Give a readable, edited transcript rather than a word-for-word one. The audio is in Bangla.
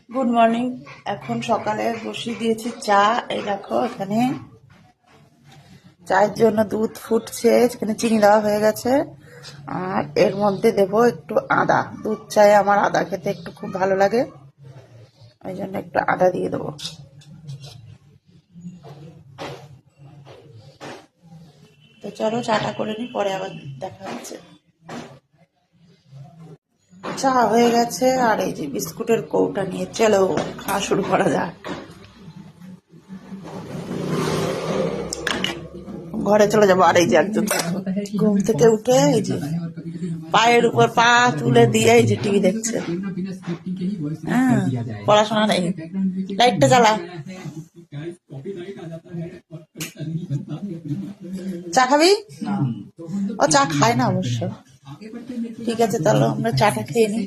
Good morning. এখন সকালে বসিয়ে দিয়েছি চা। এই দেখো এখানে চায়ের জন্য দুধ ফুটছে, এখানে চিনি দেওয়া হয়ে গেছে। আর এর মধ্যে দেব একটু আদা। দুধ চায়ে আমার আদা খেতে একটু খুব ভালো লাগে, ওই জন্য একটু আদা দিয়ে দেবো। তো চলো চাটা করে নি, পরে আবার দেখা হচ্ছে। চা হয়ে গেছে, আর এই যে বিস্কুটের কৌটা নিয়ে চলো খাওয়া শুরু করা যাক। ঘরে চলে যাবো। আর এই যে একজন দেখো ঘুম থেকে উঠে এই যে পায়ের উপর পা তুলে দিয়ে এই যে টিভি দেখছে। হ্যাঁ, পড়াশোনা নেই। লাইটটা জ্বালা। চা খাবি? ও চা খায় না অবশ্য। ঠিক আছে, তাহলে আমরা চাটা খেয়ে নিই।